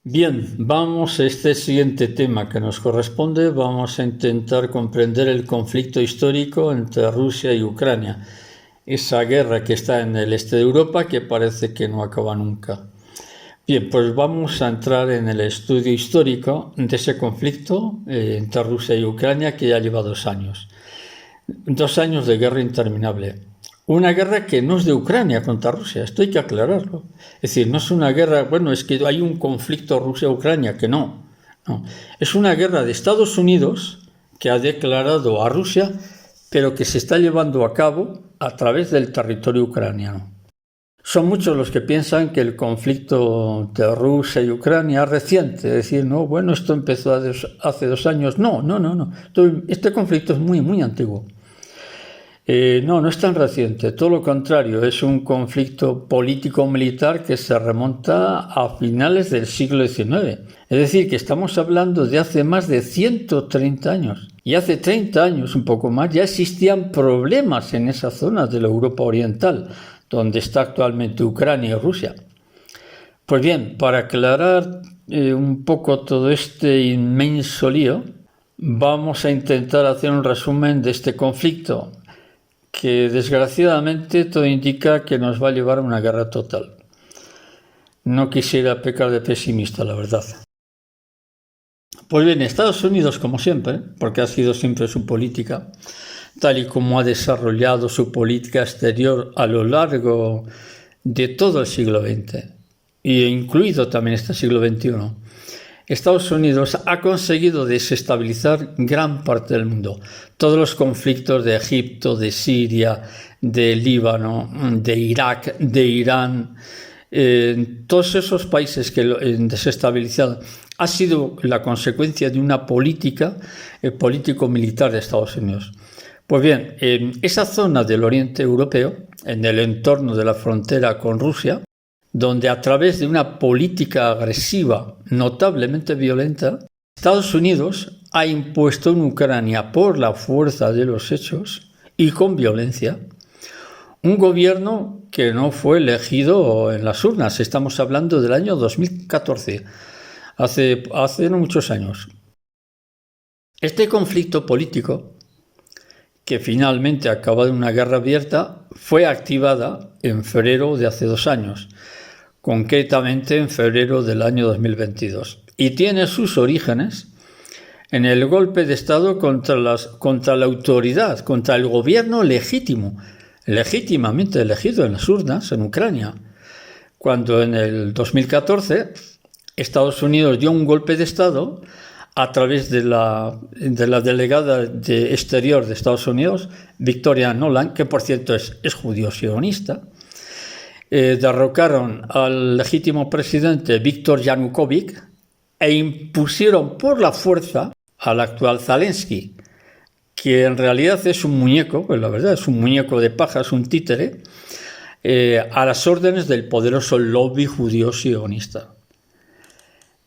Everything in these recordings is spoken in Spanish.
Bien, vamos a este siguiente tema que nos corresponde. Vamos a intentar comprender el conflicto histórico entre Rusia y Ucrania. Esa guerra que está en el este de Europa que parece que no acaba nunca. Bien, pues vamos a entrar en el estudio histórico de ese conflicto entre Rusia y Ucrania que ya lleva 2 años. 2 años de guerra interminable. Una guerra que no es de Ucrania contra Rusia, esto hay que aclararlo. Es decir, no es una guerra, bueno, es que hay un conflicto Rusia-Ucrania, que no. Es una guerra de Estados Unidos que ha declarado a Rusia, pero que se está llevando a cabo a través del territorio ucraniano. Son muchos los que piensan que el conflicto de Rusia y Ucrania es reciente, es decir, no, bueno, esto empezó hace 2 años. No. Este conflicto es muy antiguo. No es tan reciente, todo lo contrario, es un conflicto político-militar que se remonta a finales del siglo XIX. Es decir, que estamos hablando de hace más de 130 años. Y hace 30 años, un poco más, ya existían problemas en esa zona de la Europa Oriental, donde está actualmente Ucrania y Rusia. Pues bien, para aclarar un poco todo este inmenso lío, vamos a intentar hacer un resumen de este conflicto, que desgraciadamente todo indica que nos va a llevar a una guerra total. No quisiera pecar de pesimista, la verdad. Pues bien, Estados Unidos, como siempre, porque ha sido siempre su política, tal y como ha desarrollado su política exterior a lo largo de todo el siglo XX, e incluido también este siglo XXI, Estados Unidos ha conseguido desestabilizar gran parte del mundo. Todos los conflictos de Egipto, de Siria, de Líbano, de Irak, de Irán, todos esos países que han desestabilizado ha sido la consecuencia de una política político-militar de Estados Unidos. Pues bien, en esa zona del oriente europeo, en el entorno de la frontera con Rusia, donde a través de una política agresiva notablemente violenta, Estados Unidos ha impuesto en Ucrania por la fuerza de los hechos y con violencia un gobierno que no fue elegido en las urnas. Estamos hablando del año 2014, hace no muchos años. Este conflicto político, que finalmente acaba en una guerra abierta, fue activada en febrero de hace 2 años, concretamente en febrero del año 2022, y tiene sus orígenes en el golpe de Estado contra la autoridad, contra el gobierno legítimamente elegido en las urnas en Ucrania, cuando en el 2014 Estados Unidos dio un golpe de Estado a través de la delegada de Exterior de Estados Unidos, Victoria Nuland, que por cierto es judío sionista. Derrocaron al legítimo presidente Víctor Yanukovych e impusieron por la fuerza al actual Zelensky, que en realidad es un muñeco, pues la verdad es un muñeco de paja, es un títere, a las órdenes del poderoso lobby judío sionista.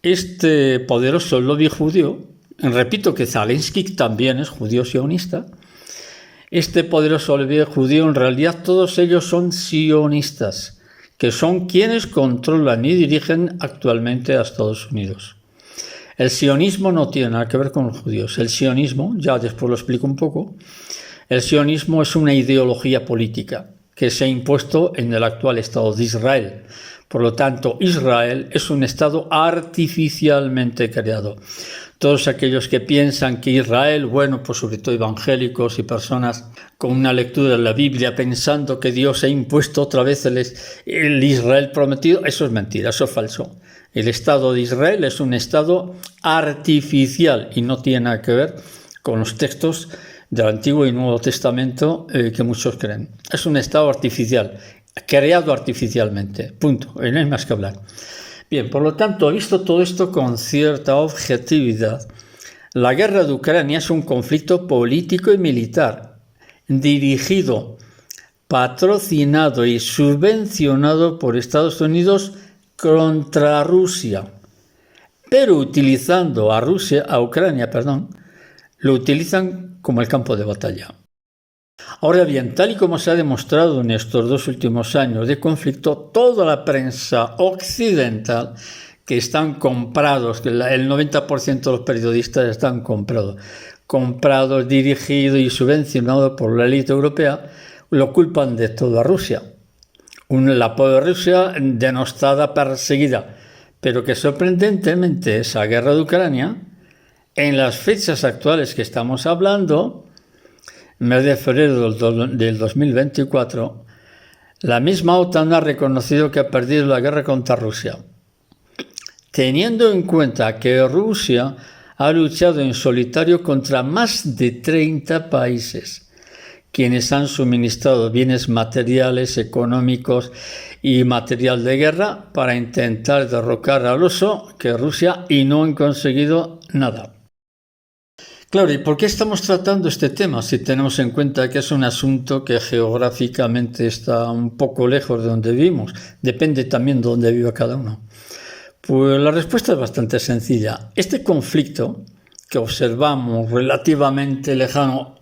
Este poderoso lobby judío, repito que Zelensky también es judío sionista, este poderoso lobby judío, en realidad todos ellos son sionistas, que son quienes controlan y dirigen actualmente a Estados Unidos. El sionismo no tiene nada que ver con los judíos. El sionismo, ya después lo explico un poco, el sionismo es una ideología política que se ha impuesto en el actual Estado de Israel. Por lo tanto, Israel es un Estado artificialmente creado. Todos aquellos que piensan que Israel, bueno, pues sobre todo evangélicos y personas con una lectura de la Biblia pensando que Dios ha impuesto otra vez el Israel prometido, eso es mentira, eso es falso. El Estado de Israel es un Estado artificial y no tiene nada que ver con los textos del Antiguo y Nuevo Testamento que muchos creen. Es un Estado artificial, creado artificialmente, punto, no hay más que hablar. Bien, por lo tanto, visto todo esto con cierta objetividad, la guerra de Ucrania es un conflicto político y militar, dirigido, patrocinado y subvencionado por Estados Unidos contra Rusia, pero utilizando a Ucrania, lo utilizan como el campo de batalla. Ahora bien, tal y como se ha demostrado en estos 2 últimos años de conflicto, toda la prensa occidental que están comprados, que el 90% de los periodistas están comprados, dirigidos y subvencionados por la élite europea, lo culpan de todo a Rusia. La pobre Rusia denostada, perseguida, pero que sorprendentemente esa guerra de Ucrania, en las fechas actuales que estamos hablando, mes de febrero del 2024, la misma OTAN ha reconocido que ha perdido la guerra contra Rusia. Teniendo en cuenta que Rusia ha luchado en solitario contra más de 30 países, quienes han suministrado bienes materiales, económicos y material de guerra para intentar derrocar al oso, que es Rusia, y no han conseguido nada. Claro, ¿y por qué estamos tratando este tema si tenemos en cuenta que es un asunto que geográficamente está un poco lejos de donde vivimos? Depende también de dónde viva cada uno. Pues la respuesta es bastante sencilla. Este conflicto que observamos relativamente lejano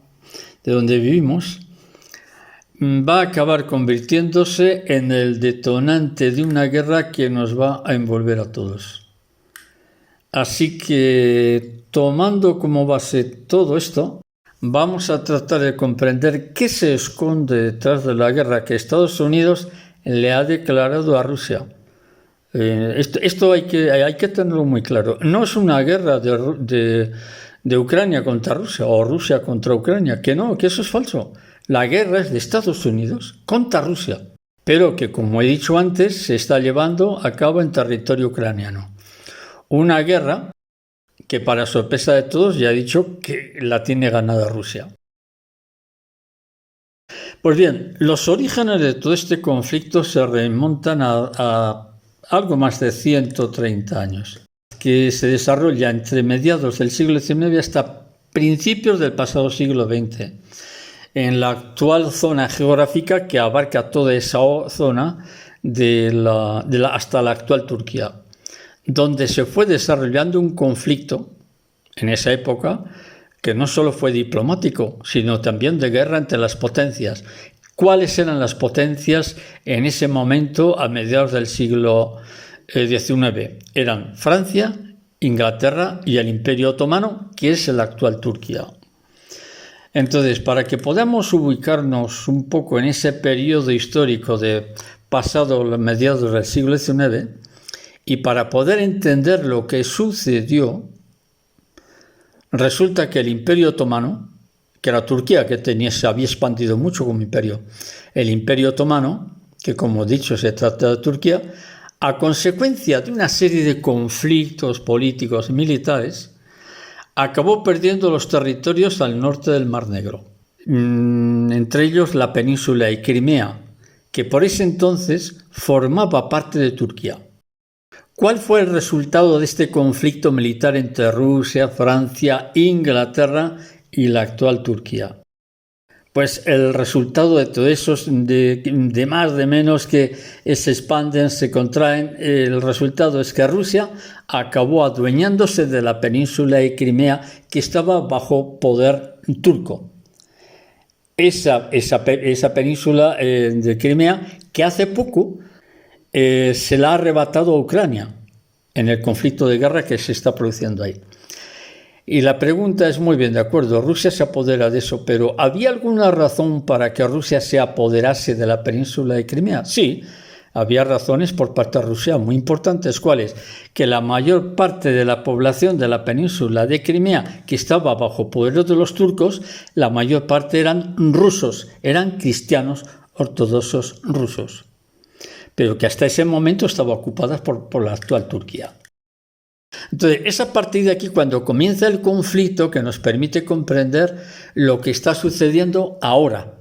de donde vivimos va a acabar convirtiéndose en el detonante de una guerra que nos va a envolver a todos. Así que, tomando como base todo esto, vamos a tratar de comprender qué se esconde detrás de la guerra que Estados Unidos le ha declarado a Rusia. Esto hay que tenerlo muy claro. No es una guerra de Ucrania contra Rusia o Rusia contra Ucrania, que no, que eso es falso. La guerra es de Estados Unidos contra Rusia, pero que, como he dicho antes, se está llevando a cabo en territorio ucraniano. Una guerra que, para sorpresa de todos, ya he dicho que la tiene ganada Rusia. Pues bien, los orígenes de todo este conflicto se remontan a algo más de 130 años, que se desarrolla entre mediados del siglo XIX hasta principios del pasado siglo XX, en la actual zona geográfica que abarca toda esa zona hasta la actual Turquía, donde se fue desarrollando un conflicto en esa época que no solo fue diplomático, sino también de guerra entre las potencias. ¿Cuáles eran las potencias en ese momento a mediados del siglo XIX? Eran Francia, Inglaterra y el Imperio Otomano, que es la actual Turquía. Entonces, para que podamos ubicarnos un poco en ese periodo histórico de pasado los mediados del siglo XIX, y para poder entender lo que sucedió, resulta que el Imperio Otomano, que era Turquía, que se había expandido mucho como imperio, el Imperio Otomano, que como he dicho se trata de Turquía, a consecuencia de una serie de conflictos políticos y militares, acabó perdiendo los territorios al norte del Mar Negro, entre ellos la península de Crimea, que por ese entonces formaba parte de Turquía. ¿Cuál fue el resultado de este conflicto militar entre Rusia, Francia, Inglaterra y la actual Turquía? Pues el resultado de todo eso, de más, de menos, que se expanden, se contraen, el resultado es que Rusia acabó adueñándose de la península de Crimea, que estaba bajo poder turco. Esa península de Crimea, que hace poco se la ha arrebatado a Ucrania en el conflicto de guerra que se está produciendo ahí. Y la pregunta es, muy bien, de acuerdo, Rusia se apodera de eso, pero ¿había alguna razón para que Rusia se apoderase de la península de Crimea? Sí, había razones por parte de Rusia muy importantes. ¿Cuáles? Que la mayor parte de la población de la península de Crimea, que estaba bajo poder de los turcos, la mayor parte eran rusos, eran cristianos ortodoxos rusos, pero que hasta ese momento estaban ocupadas por la actual Turquía. Entonces, es a partir de aquí cuando comienza el conflicto que nos permite comprender lo que está sucediendo ahora.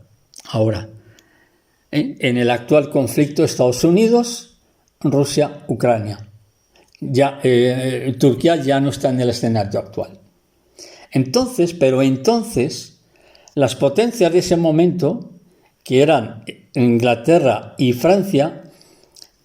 En el actual conflicto Estados Unidos, Rusia, Ucrania. Turquía ya no está en el escenario actual. Entonces, las potencias de ese momento, que eran Inglaterra y Francia,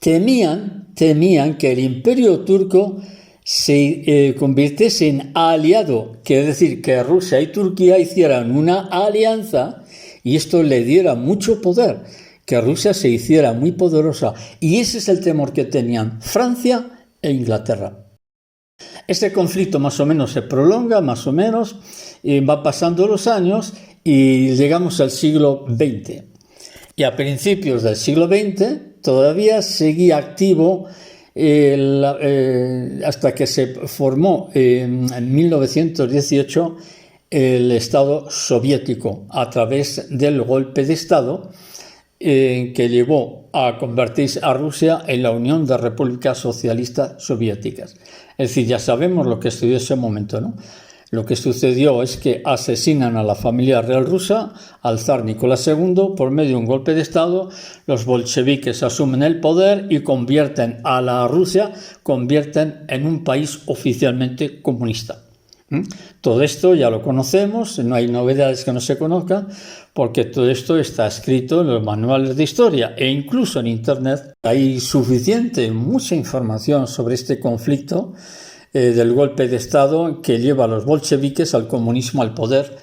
temían que el Imperio Turco se convirtiese en aliado, quiere decir que Rusia y Turquía hicieran una alianza y esto le diera mucho poder, que Rusia se hiciera muy poderosa. Y ese es el temor que tenían Francia e Inglaterra. Este conflicto más o menos se prolonga, más o menos, y va pasando los años y llegamos al siglo XX. Y a principios del siglo XX todavía seguía activo hasta que se formó en 1918 el Estado soviético a través del golpe de Estado que llevó a convertirse a Rusia en la Unión de Repúblicas Socialistas Soviéticas. Es decir, ya sabemos lo que sucedió en ese momento, ¿no? Lo que sucedió es que asesinan a la familia real rusa, al zar Nicolás II, por medio de un golpe de Estado. Los bolcheviques asumen el poder y convierten a la Rusia en un país oficialmente comunista. Todo esto ya lo conocemos, no hay novedades que no se conozcan, porque todo esto está escrito en los manuales de historia e incluso en Internet. Hay mucha información sobre este conflicto del golpe de Estado que lleva a los bolcheviques al comunismo al poder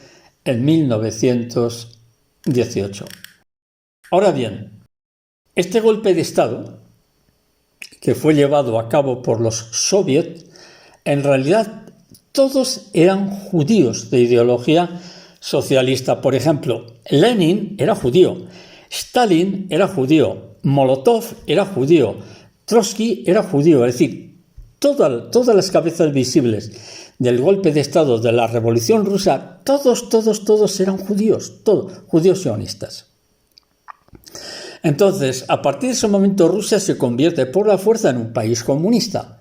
en 1918. Ahora bien, este golpe de Estado, que fue llevado a cabo por los soviets, en realidad todos eran judíos de ideología socialista. Por ejemplo, Lenin era judío, Stalin era judío, Molotov era judío, Trotsky era judío, es decir, todas las cabezas visibles del golpe de Estado de la Revolución Rusa, todos eran judíos, todos judíos sionistas. Entonces, a partir de ese momento, Rusia se convierte por la fuerza en un país comunista.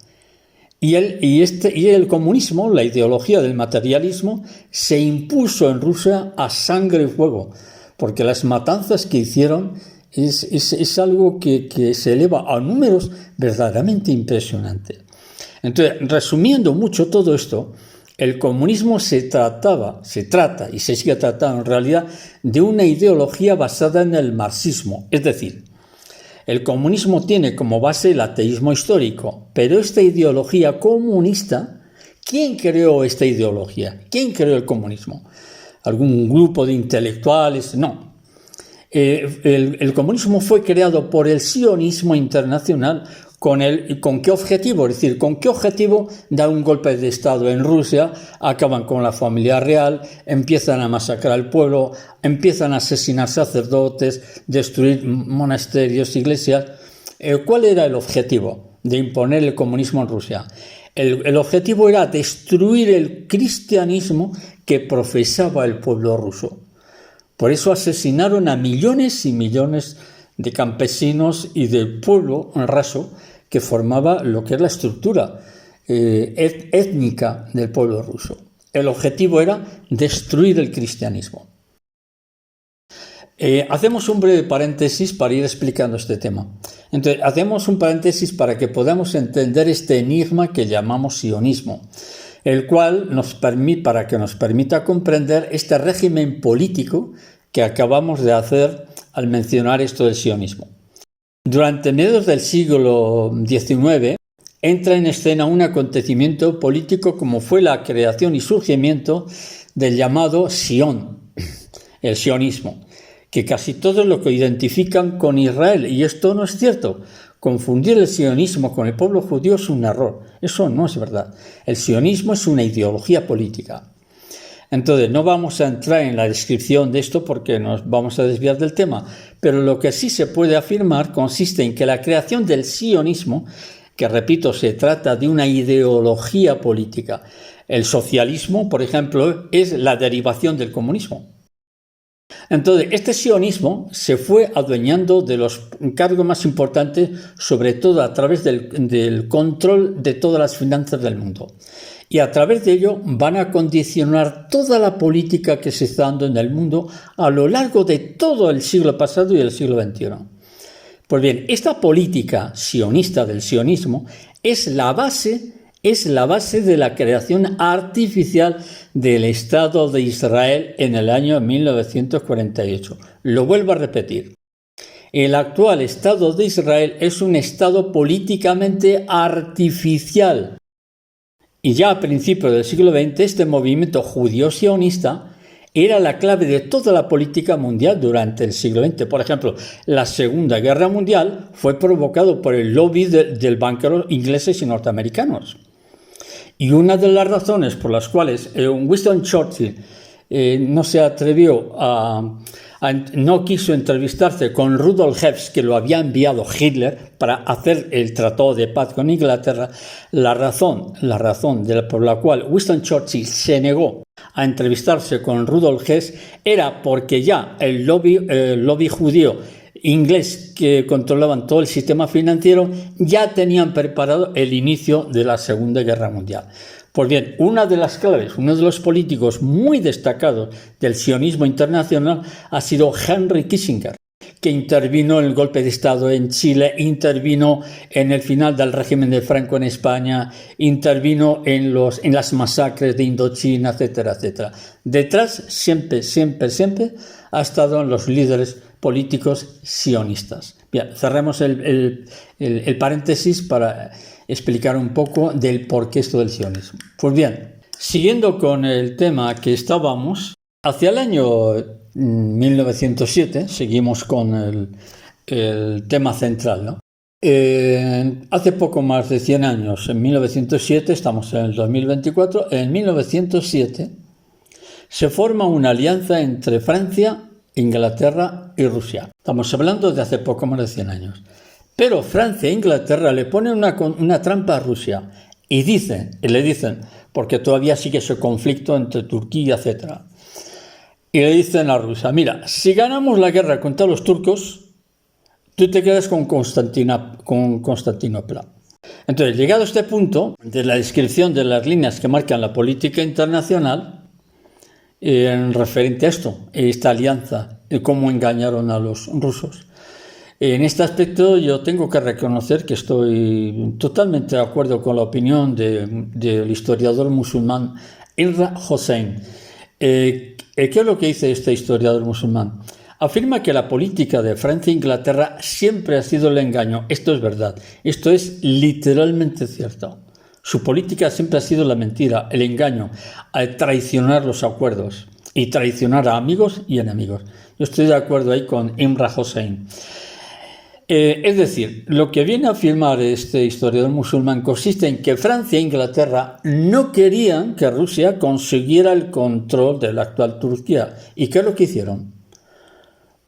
Y el comunismo, la ideología del materialismo, se impuso en Rusia a sangre y fuego, porque las matanzas que hicieron es algo que se eleva a números verdaderamente impresionantes. Entonces, resumiendo mucho todo esto, el comunismo se trata y se sigue tratando en realidad de una ideología basada en el marxismo, es decir, el comunismo tiene como base el ateísmo histórico, pero esta ideología comunista, ¿quién creó esta ideología? ¿Quién creó el comunismo? ¿Algún grupo de intelectuales? No. El comunismo fue creado por el sionismo internacional. ¿Con qué objetivo? Es decir, ¿con qué objetivo dar un golpe de Estado en Rusia? Acaban con la familia real, empiezan a masacrar al pueblo, empiezan a asesinar sacerdotes, destruir monasterios, iglesias. ¿Cuál era el objetivo de imponer el comunismo en Rusia? El objetivo era destruir el cristianismo que profesaba el pueblo ruso. Por eso asesinaron a millones y millones de campesinos y del pueblo raso que formaba lo que es la estructura étnica del pueblo ruso. El objetivo era destruir el cristianismo. Hacemos un breve paréntesis para ir explicando este tema. Entonces, hacemos un paréntesis para que podamos entender este enigma que llamamos sionismo, el cual para que nos permita comprender este régimen político que acabamos de hacer al mencionar esto del sionismo. Durante mediados del siglo XIX entra en escena un acontecimiento político como fue la creación y surgimiento del llamado Sion, el sionismo, que casi todos lo que identifican con Israel, y esto no es cierto. Confundir el sionismo con el pueblo judío es un error, eso no es verdad. El sionismo es una ideología política. Entonces, no vamos a entrar en la descripción de esto porque nos vamos a desviar del tema, pero lo que sí se puede afirmar consiste en que la creación del sionismo, que repito, se trata de una ideología política. El socialismo, por ejemplo, es la derivación del comunismo. Entonces, este sionismo se fue adueñando de los cargos más importantes, sobre todo a través del control de todas las finanzas del mundo. Y a través de ello van a condicionar toda la política que se está dando en el mundo a lo largo de todo el siglo pasado y el siglo XXI. Pues bien, esta política sionista del sionismo es la base de la creación artificial del Estado de Israel en el año 1948. Lo vuelvo a repetir. El actual Estado de Israel es un Estado políticamente artificial. Y ya a principios del siglo XX, este movimiento judío sionista era la clave de toda la política mundial durante el siglo XX. Por ejemplo, la Segunda Guerra Mundial fue provocada por el lobby del banqueros ingleses y norteamericanos. Y una de las razones por las cuales Winston Churchill no se atrevió no quiso entrevistarse con Rudolf Hess, que lo había enviado Hitler para hacer el tratado de paz con Inglaterra, la razón por la cual Winston Churchill se negó a entrevistarse con Rudolf Hess era porque ya el lobby judío inglés que controlaban todo el sistema financiero ya tenían preparado el inicio de la Segunda Guerra Mundial. Pues bien, una de las claves, uno de los políticos muy destacados del sionismo internacional ha sido Henry Kissinger, que intervino en el golpe de Estado en Chile, intervino en el final del régimen de Franco en España, intervino en las masacres de Indochina, etcétera, etcétera. Detrás, siempre ha estado en los líderes políticos sionistas. Bien, cerremos el paréntesis para explicar un poco del porqué esto del sionismo. Pues bien, siguiendo con el tema que estábamos, hacia el año 1907, seguimos con el tema central, ¿no? Hace poco más de 100 años, en 1907, estamos en el 2024, en 1907 se forma una alianza entre Francia, Inglaterra y Rusia. Estamos hablando de hace poco más de 100 años. Pero Francia e Inglaterra le ponen una trampa a Rusia y le dicen, porque todavía sigue ese conflicto entre Turquía, etc. Y le dicen a Rusia, mira, si ganamos la guerra contra los turcos, tú te quedas con Constantinopla. Entonces, llegado a este punto de la descripción de las líneas que marcan la política internacional, en referente a esta alianza, y cómo engañaron a los rusos. En este aspecto yo tengo que reconocer que estoy totalmente de acuerdo con la opinión del historiador musulmán Imran Hossein. ¿Qué es lo que dice este historiador musulmán? Afirma que la política de Francia e Inglaterra siempre ha sido el engaño. Esto es verdad. Esto es literalmente cierto. Su política siempre ha sido la mentira, el engaño, traicionar los acuerdos y traicionar a amigos y enemigos. Yo estoy de acuerdo ahí con Imran Hossein. Es decir, lo que viene a afirmar este historiador musulmán consiste en que Francia e Inglaterra no querían que Rusia consiguiera el control de la actual Turquía. ¿Y qué es lo que hicieron?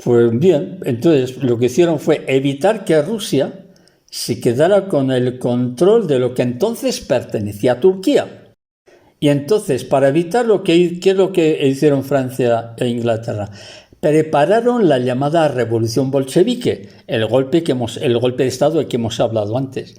Pues bien, entonces lo que hicieron fue evitar que Rusia se quedara con el control de lo que entonces pertenecía a Turquía. Y entonces, para evitarlo, ¿qué es lo que hicieron Francia e Inglaterra? Prepararon la llamada revolución bolchevique, el golpe de Estado del que hemos hablado antes.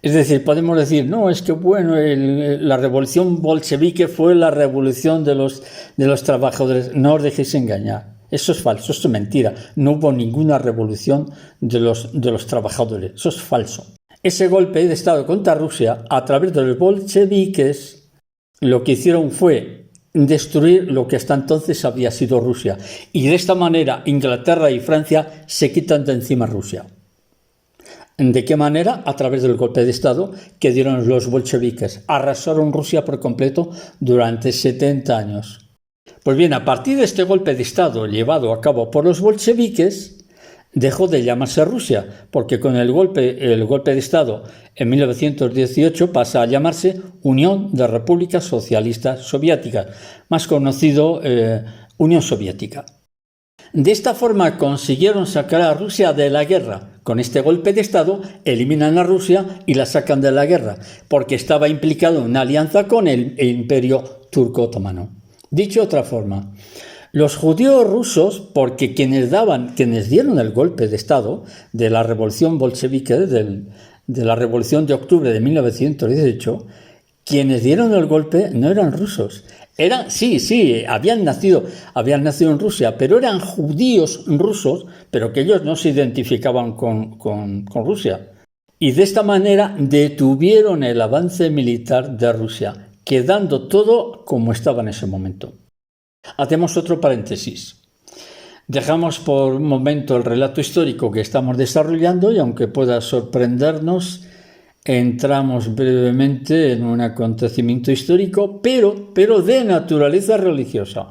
Es decir, podemos decir, no, es que bueno, la revolución bolchevique fue la revolución de los trabajadores. No os dejéis engañar. Eso es falso, eso es mentira. No hubo ninguna revolución de los trabajadores. Eso es falso. Ese golpe de Estado contra Rusia, a través de los bolcheviques, lo que hicieron fue destruir lo que hasta entonces había sido Rusia. Y de esta manera Inglaterra y Francia se quitan de encima a Rusia. ¿De qué manera? A través del golpe de Estado que dieron los bolcheviques. Arrasaron Rusia por completo durante 70 años. Pues bien, a partir de este golpe de Estado llevado a cabo por los bolcheviques, dejó de llamarse Rusia, porque con el golpe de Estado en 1918 pasa a llamarse Unión de Repúblicas Socialistas Soviéticas, más conocido Unión Soviética. De esta forma consiguieron sacar a Rusia de la guerra. Con este golpe de Estado eliminan a Rusia y la sacan de la guerra, porque estaba implicado en una alianza con el Imperio Turco-Otomano. Dicho de otra forma, los judíos rusos, porque quienes dieron el golpe de Estado de la revolución bolchevique, de la revolución de octubre de 1918, quienes dieron el golpe no eran rusos. Habían nacido en Rusia, pero eran judíos rusos, pero que ellos no se identificaban con Rusia. Y de esta manera detuvieron el avance militar de Rusia, quedando todo como estaba en ese momento. Hacemos otro paréntesis. Dejamos por un momento el relato histórico que estamos desarrollando y aunque pueda sorprendernos, entramos brevemente en un acontecimiento histórico, pero de naturaleza religiosa.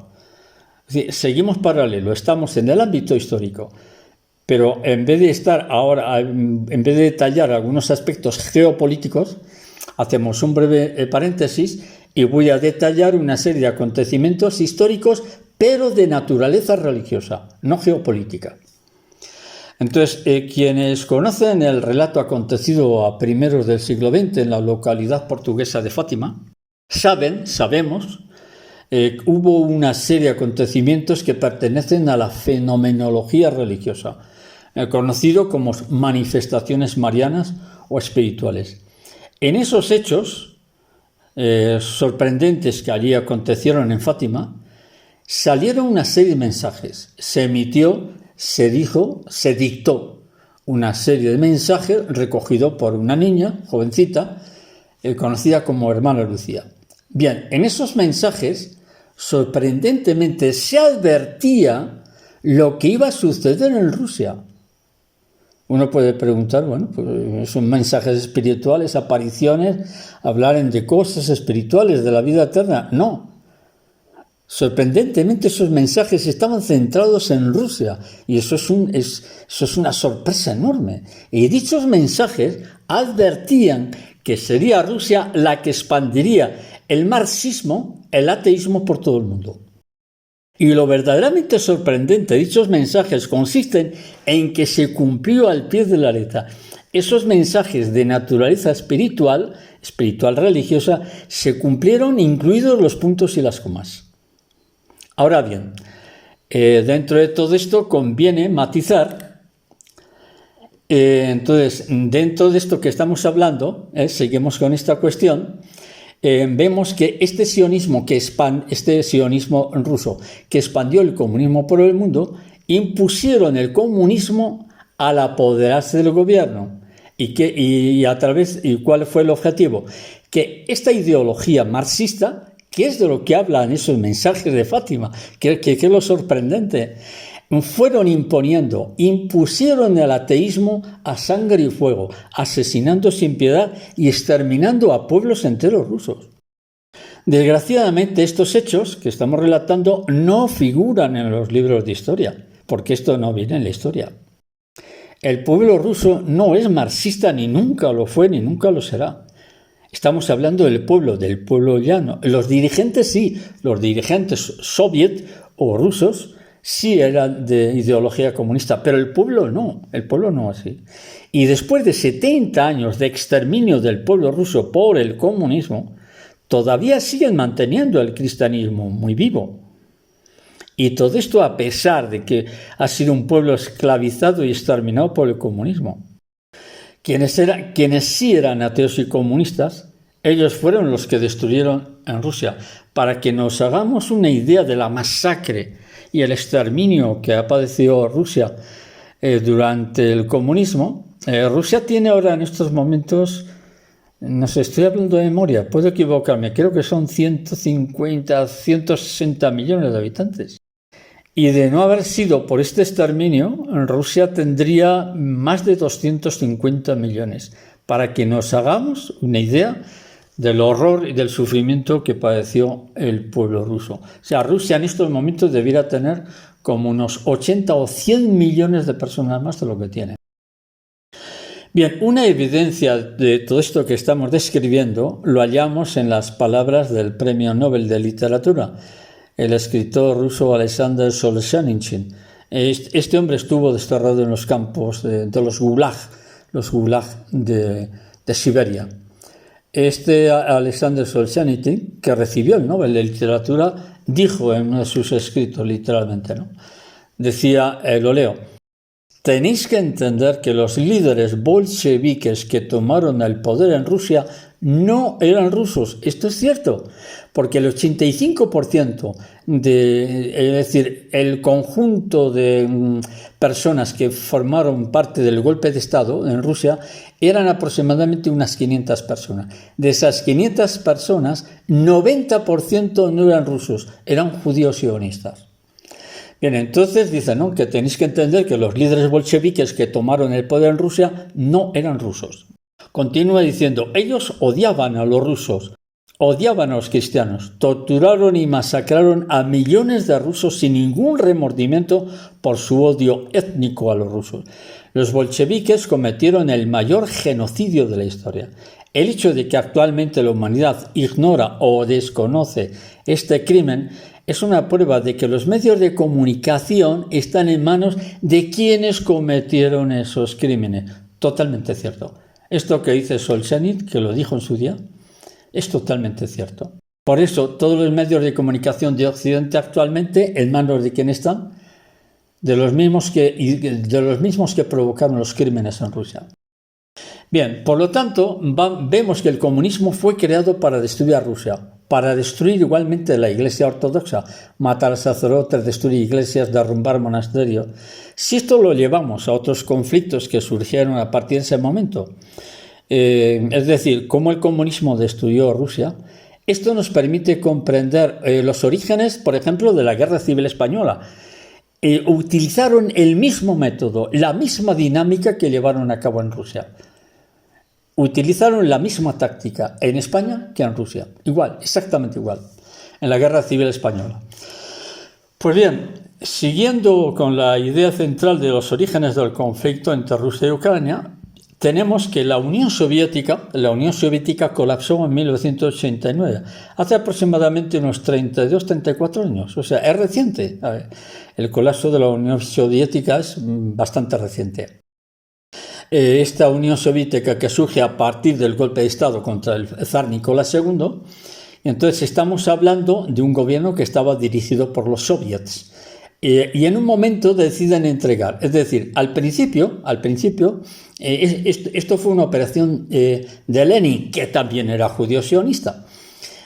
Es decir, seguimos paralelo, estamos en el ámbito histórico, pero en vez de estar ahora, en vez de detallar algunos aspectos geopolíticos, hacemos un breve paréntesis y voy a detallar una serie de acontecimientos históricos, pero de naturaleza religiosa, no geopolítica. Entonces, quienes conocen el relato acontecido a primeros del siglo XX en la localidad portuguesa de Fátima, sabemos, hubo una serie de acontecimientos que pertenecen a la fenomenología religiosa, conocido como manifestaciones marianas o espirituales. En esos hechos sorprendentes que allí acontecieron en Fátima, salieron una serie de mensajes. Se emitió, se dijo, se dictó una serie de mensajes recogidos por una niña, jovencita, conocida como Hermana Lucía. Bien, en esos mensajes, sorprendentemente, se advertía lo que iba a suceder en Rusia. Uno puede preguntar, bueno, pues son mensajes espirituales, apariciones, hablar de cosas espirituales, de la vida eterna. No. Sorprendentemente esos mensajes estaban centrados en Rusia y eso es una sorpresa enorme. Y dichos mensajes advertían que sería Rusia la que expandiría el marxismo, el ateísmo por todo el mundo. Y lo verdaderamente sorprendente de dichos mensajes consisten en que se cumplió al pie de la letra. Esos mensajes de naturaleza espiritual religiosa, se cumplieron, incluidos los puntos y las comas. Ahora bien, dentro de todo esto conviene matizar. Entonces, dentro de esto que estamos hablando, seguimos con esta cuestión, vemos que este sionismo ruso que expandió el comunismo por el mundo, impusieron el comunismo al apoderarse del gobierno. ¿Y cuál fue el objetivo? Que esta ideología marxista, que es de lo que hablan esos mensajes de Fátima, que es lo sorprendente, impusieron el ateísmo a sangre y fuego, asesinando sin piedad y exterminando a pueblos enteros rusos. Desgraciadamente, estos hechos que estamos relatando no figuran en los libros de historia, porque esto no viene en la historia. El pueblo ruso no es marxista, ni nunca lo fue, ni nunca lo será. Estamos hablando del pueblo llano. Los dirigentes sí, los dirigentes soviet o rusos sí eran de ideología comunista, pero el pueblo no así. Y después de 70 años de exterminio del pueblo ruso por el comunismo, todavía siguen manteniendo el cristianismo muy vivo. Y todo esto a pesar de que ha sido un pueblo esclavizado y exterminado por el comunismo. Quienes sí eran ateos y comunistas, ellos fueron los que destruyeron en Rusia. Para que nos hagamos una idea de la masacre y el exterminio que ha padecido Rusia durante el comunismo, Rusia tiene ahora en estos momentos, no sé, estoy hablando de memoria, puedo equivocarme, creo que son 150, 160 millones de habitantes. Y de no haber sido por este exterminio, Rusia tendría más de 250 millones, para que nos hagamos una idea del horror y del sufrimiento que padeció el pueblo ruso. O sea, Rusia en estos momentos debiera tener como unos 80 o 100 millones de personas más de lo que tiene. Bien, una evidencia de todo esto que estamos describiendo lo hallamos en las palabras del Premio Nobel de Literatura, el escritor ruso Alexander Solzhenitsyn. Este hombre estuvo desterrado en los campos de los gulag de Siberia. Este Alexander Solzhenitsyn, que recibió el Nobel de Literatura, dijo en uno de sus escritos, literalmente, ¿no? Decía, lo leo: tenéis que entender que los líderes bolcheviques que tomaron el poder en Rusia no eran rusos. Esto es cierto, porque el 85%, es decir, el conjunto de personas que formaron parte del golpe de Estado en Rusia eran aproximadamente unas 500 personas. De esas 500 personas, 90% no eran rusos, eran judíos sionistas. Bien, entonces dice, ¿no?, que tenéis que entender que los líderes bolcheviques que tomaron el poder en Rusia no eran rusos. Continúa diciendo, ellos odiaban a los rusos, Odiaban a los cristianos, torturaron y masacraron a millones de rusos sin ningún remordimiento por su odio étnico a los rusos. Los bolcheviques cometieron el mayor genocidio de la historia. El hecho de que actualmente la humanidad ignora o desconoce este crimen es una prueba de que los medios de comunicación están en manos de quienes cometieron esos crímenes. Totalmente cierto. Esto que dice Solzhenitsyn, que lo dijo en su día, es totalmente cierto. Por eso, todos los medios de comunicación de Occidente actualmente, ¿en manos de quién están? De los mismos que provocaron los crímenes en Rusia. Bien, por lo tanto, vemos que el comunismo fue creado para destruir a Rusia, para destruir igualmente la Iglesia ortodoxa, matar a sacerdotes, destruir iglesias, derrumbar monasterios. Si esto lo llevamos a otros conflictos que surgieron a partir de ese momento, es decir, cómo el comunismo destruyó Rusia, esto nos permite comprender los orígenes, por ejemplo, de la Guerra Civil Española. Utilizaron el mismo método, la misma dinámica que llevaron a cabo en Rusia. Utilizaron la misma táctica en España que en Rusia. Igual, exactamente igual, en la Guerra Civil Española. Pues bien, siguiendo con la idea central de los orígenes del conflicto entre Rusia y Ucrania, tenemos que la Unión Soviética colapsó en 1989, hace aproximadamente unos 32-34 años, o sea, es reciente. El colapso de la Unión Soviética es bastante reciente. Esta Unión Soviética que surge a partir del golpe de Estado contra el zar Nicolás II, entonces estamos hablando de un gobierno que estaba dirigido por los soviets. Y en un momento deciden entregar. Es decir, al principio esto fue una operación de Lenin, que también era judío sionista.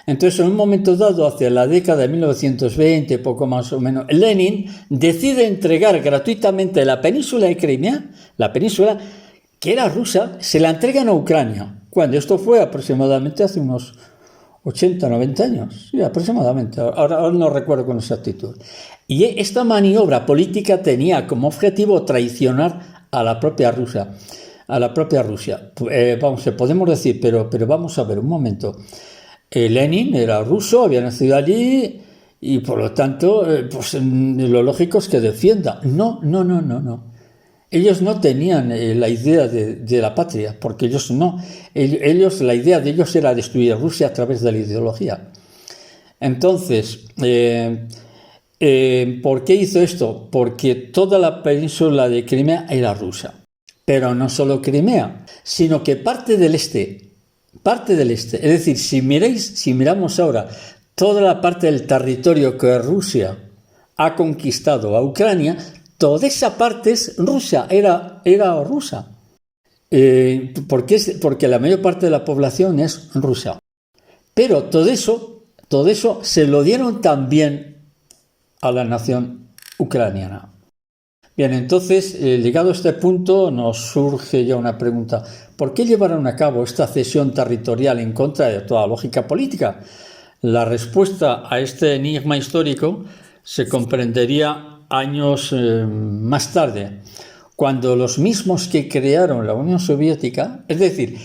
Entonces, en un momento dado, hacia la década de 1920, poco más o menos, Lenin decide entregar gratuitamente la península de Crimea, la península que era rusa, se la entregan a Ucrania, cuando esto fue aproximadamente hace unos 80, 90 años, sí, aproximadamente, ahora no recuerdo con exactitud. Y esta maniobra política tenía como objetivo traicionar a la propia Rusia. Podemos decir, pero vamos a ver un momento. Lenin era ruso, había nacido allí y por lo tanto, lo lógico es que defienda. No. Ellos no tenían la idea de la patria, porque la idea de ellos era destruir Rusia a través de la ideología. Entonces, ¿por qué hizo esto? Porque toda la península de Crimea era rusa. Pero no solo Crimea, sino que parte del este. Es decir, si miramos ahora toda la parte del territorio que Rusia ha conquistado a Ucrania, toda esa parte es Rusia, era rusa. Porque la mayor parte de la población es rusa. Pero todo eso se lo dieron también a la nación ucraniana. Bien, entonces, llegado a este punto, nos surge ya una pregunta. ¿Por qué llevaron a cabo esta cesión territorial en contra de toda lógica política? La respuesta a este enigma histórico se comprendería años más tarde, cuando los mismos que crearon la Unión Soviética, es decir,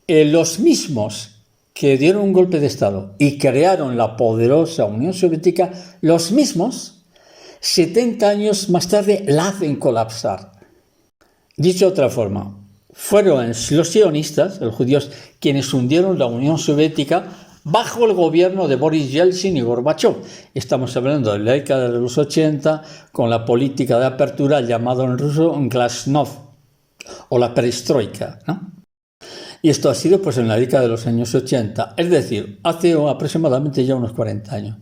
los mismos que dieron un golpe de Estado y crearon la poderosa Unión Soviética, los mismos 70 años más tarde la hacen colapsar. Dicho de otra forma, fueron los sionistas, los judíos, quienes hundieron la Unión Soviética bajo el gobierno de Boris Yeltsin y Gorbachev. Estamos hablando de la década de los 80, con la política de apertura llamado en ruso glasnost, o la perestroika, ¿no? Y esto ha sido en la década de los años 80, es decir, hace aproximadamente ya unos 40 años.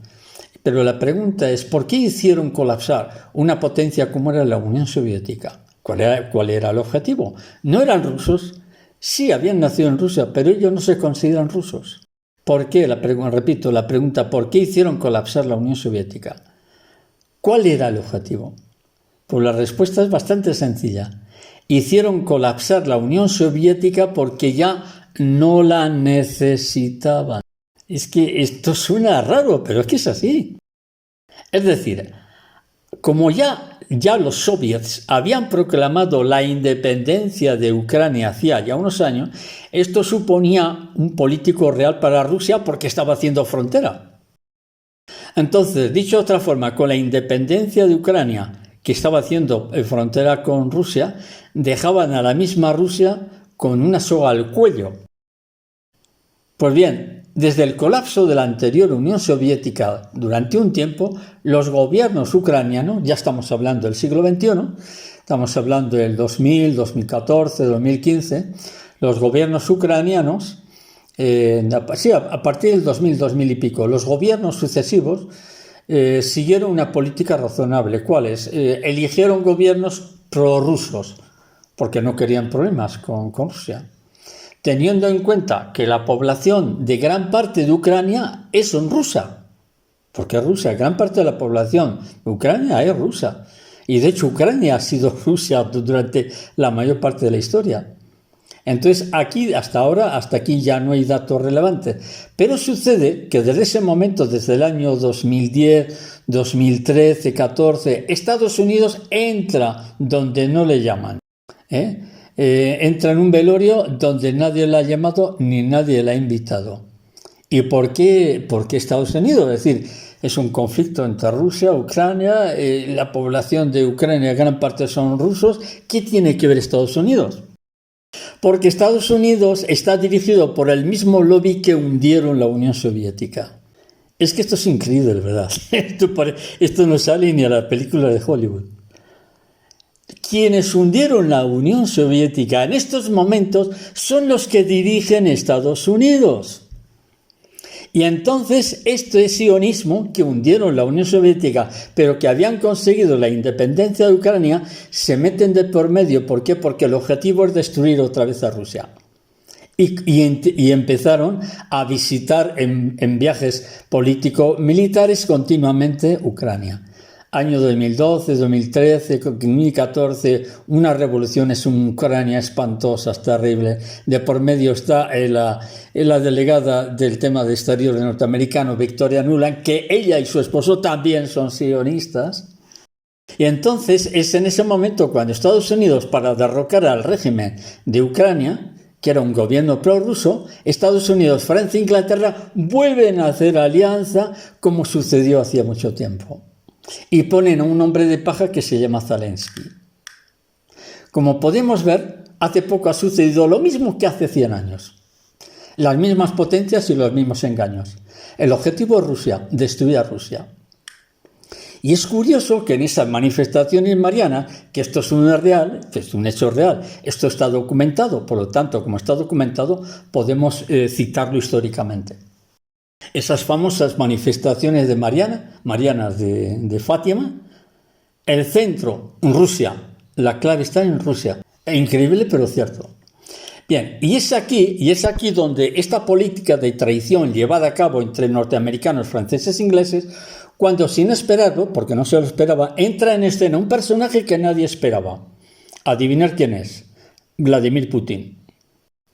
Pero la pregunta es, ¿por qué hicieron colapsar una potencia como era la Unión Soviética? ¿Cuál era el objetivo? ¿No eran rusos? Sí, habían nacido en Rusia, pero ellos no se consideran rusos. ¿Por qué? Repito la pregunta, ¿por qué hicieron colapsar la Unión Soviética? ¿Cuál era el objetivo? Pues la respuesta es bastante sencilla. Hicieron colapsar la Unión Soviética porque ya no la necesitaban. Es que esto suena raro, pero es que es así. Es decir, como ya los soviets habían proclamado la independencia de Ucrania hacía ya unos años, esto suponía un político real para Rusia porque estaba haciendo frontera. Entonces, dicho de otra forma, con la independencia de Ucrania, que estaba haciendo frontera con Rusia, dejaban a la misma Rusia con una soga al cuello. Pues bien, desde el colapso de la anterior Unión Soviética durante un tiempo, los gobiernos ucranianos, ya estamos hablando del siglo XXI, estamos hablando del 2000, 2014, 2015, los gobiernos ucranianos, a partir del 2000, 2000 y pico, los gobiernos sucesivos siguieron una política razonable. ¿Cuáles? Eligieron gobiernos prorrusos, porque no querían problemas con Rusia, teniendo en cuenta que la población de gran parte de Ucrania es rusa, porque Rusia, gran parte de la población de Ucrania es rusa, y de hecho Ucrania ha sido Rusia durante la mayor parte de la historia. Entonces aquí, hasta ahora, hasta aquí ya no hay datos relevantes, pero sucede que desde ese momento, desde el año 2010, 2013, 14, Estados Unidos entra donde no le llaman, entra en un velorio donde nadie la ha llamado ni nadie la ha invitado. ¿Y por qué Estados Unidos? Es decir, es un conflicto entre Rusia, Ucrania, la población de Ucrania, gran parte son rusos. ¿Qué tiene que ver Estados Unidos? Porque Estados Unidos está dirigido por el mismo lobby que hundieron la Unión Soviética. Es que esto es increíble, ¿verdad? Esto no sale ni a la película de Hollywood. Quienes hundieron la Unión Soviética en estos momentos son los que dirigen Estados Unidos. Y entonces este sionismo que hundieron la Unión Soviética, pero que habían conseguido la independencia de Ucrania, se meten de por medio. ¿Por qué? Porque el objetivo es destruir otra vez a Rusia. Y empezaron a visitar en viajes político-militares continuamente Ucrania. Año 2012, 2013, 2014, unas revoluciones en Ucrania espantosas, terribles. De por medio está la delegada del tema de exteriores norteamericano, Victoria Nuland, que ella y su esposo también son sionistas. Y entonces es en ese momento cuando Estados Unidos, para derrocar al régimen de Ucrania, que era un gobierno prorruso, Estados Unidos, Francia e Inglaterra vuelven a hacer alianza como sucedió hacía mucho tiempo. Y ponen a un hombre de paja que se llama Zelensky. Como podemos ver, hace poco ha sucedido lo mismo que hace 100 años. Las mismas potencias y los mismos engaños. El objetivo es Rusia, destruir a Rusia. Y es curioso que en esas manifestaciones marianas, que esto es un hecho real, esto está documentado, por lo tanto, como está documentado, podemos citarlo históricamente. Esas famosas manifestaciones de marianas de Fátima, el centro, Rusia, la clave está en Rusia. Increíble, pero cierto. Bien, y es aquí donde esta política de traición llevada a cabo entre norteamericanos, franceses e ingleses, cuando sin esperarlo, porque no se lo esperaba, entra en escena un personaje que nadie esperaba. Adivinar quién es. Vladimir Putin.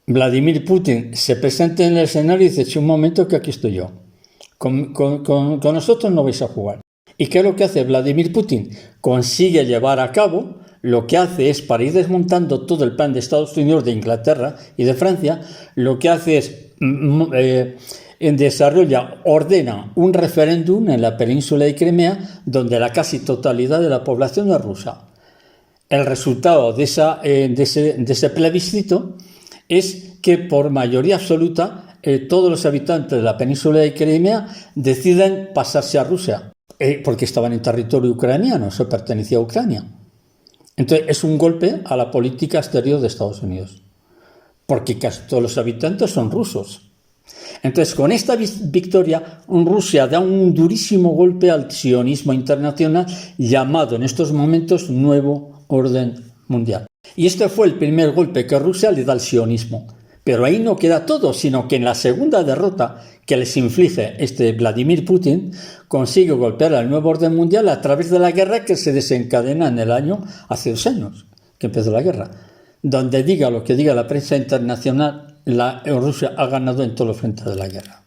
Vladimir Putin se presenta en el escenario y dice: un momento, que aquí estoy yo. Con nosotros no vais a jugar. ¿Y qué es lo que hace Vladimir Putin? Consigue llevar a cabo lo que hace es, para ir desmontando todo el plan de Estados Unidos, de Inglaterra y de Francia, lo que hace es ordena un referéndum en la península de Crimea, donde la casi totalidad de la población es rusa. El resultado de ese plebiscito es que por mayoría absoluta todos los habitantes de la península de Crimea deciden pasarse a Rusia, porque estaban en territorio ucraniano, eso pertenecía a Ucrania. Entonces es un golpe a la política exterior de Estados Unidos, porque casi todos los habitantes son rusos. Entonces, con esta victoria, Rusia da un durísimo golpe al sionismo internacional, llamado en estos momentos Nuevo Orden Mundial. Y este fue el primer golpe que Rusia le da al sionismo. Pero ahí no queda todo, sino que en la segunda derrota que les inflige Vladimir Putin, consigue golpear al Nuevo Orden Mundial a través de la guerra que se desencadena hace 2 años, que empezó la guerra. Donde diga lo que diga la prensa internacional, Rusia ha ganado en todos los frentes de la guerra.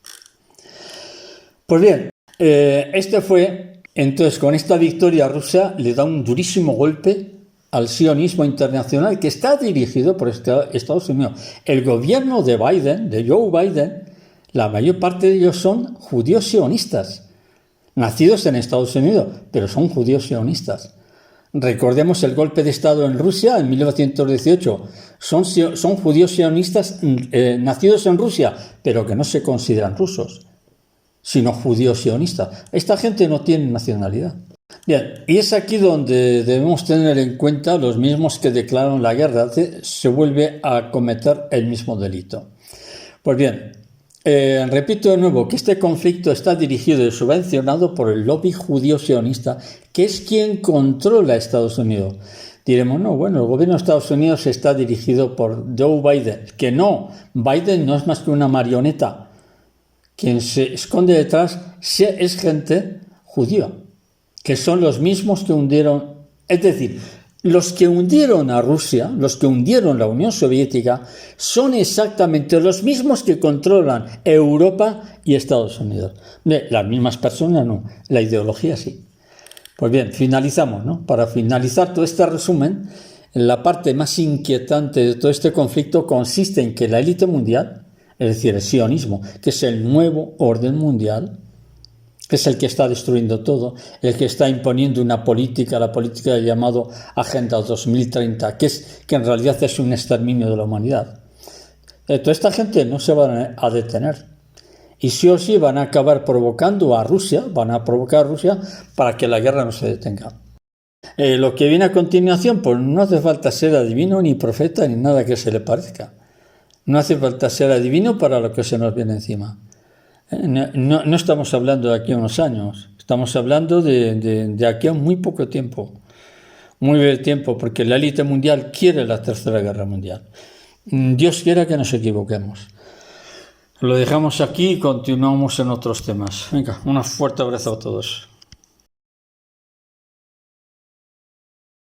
Pues bien, este fue Entonces, con esta victoria Rusia le da un durísimo golpe al sionismo internacional que está dirigido por Estados Unidos. El gobierno de Biden, de Joe Biden, la mayor parte de ellos son judíos sionistas, nacidos en Estados Unidos, pero son judíos sionistas. Recordemos el golpe de Estado en Rusia en 1918. Son judíos sionistas nacidos en Rusia, pero que no se consideran rusos, sino judíos sionistas. Esta gente no tiene nacionalidad. Bien, y es aquí donde debemos tener en cuenta los mismos que declararon la guerra, se vuelve a cometer el mismo delito. Pues bien, repito de nuevo que este conflicto está dirigido y subvencionado por el lobby judío sionista, que es quien controla a Estados Unidos. Diremos, no, bueno, el gobierno de Estados Unidos está dirigido por Joe Biden, que no, Biden no es más que una marioneta. Quien se esconde detrás es gente judía, que son los mismos que hundieron, es decir, los que hundieron a Rusia, los que hundieron la Unión Soviética, son exactamente los mismos que controlan Europa y Estados Unidos. Las mismas personas no, la ideología sí. Pues bien, finalizamos, ¿no? Para finalizar todo este resumen, la parte más inquietante de todo este conflicto consiste en que la élite mundial, es decir, el sionismo, que es el nuevo orden mundial, que es el que está destruyendo todo, el que está imponiendo una política, la política llamado Agenda 2030, que en realidad es un exterminio de la humanidad. Toda esta gente no se va a detener. Y sí o sí van a acabar provocando a Rusia, van a provocar a Rusia para que la guerra no se detenga. Lo que viene a continuación, pues no hace falta ser adivino, ni profeta, ni nada que se le parezca. No hace falta ser adivino para lo que se nos viene encima. No estamos hablando de aquí a unos años, estamos hablando de aquí a muy poco tiempo, muy breve tiempo, porque la élite mundial quiere la tercera guerra mundial. Dios quiera que nos equivoquemos. Lo dejamos aquí y continuamos en otros temas. Venga, un fuerte abrazo a todos.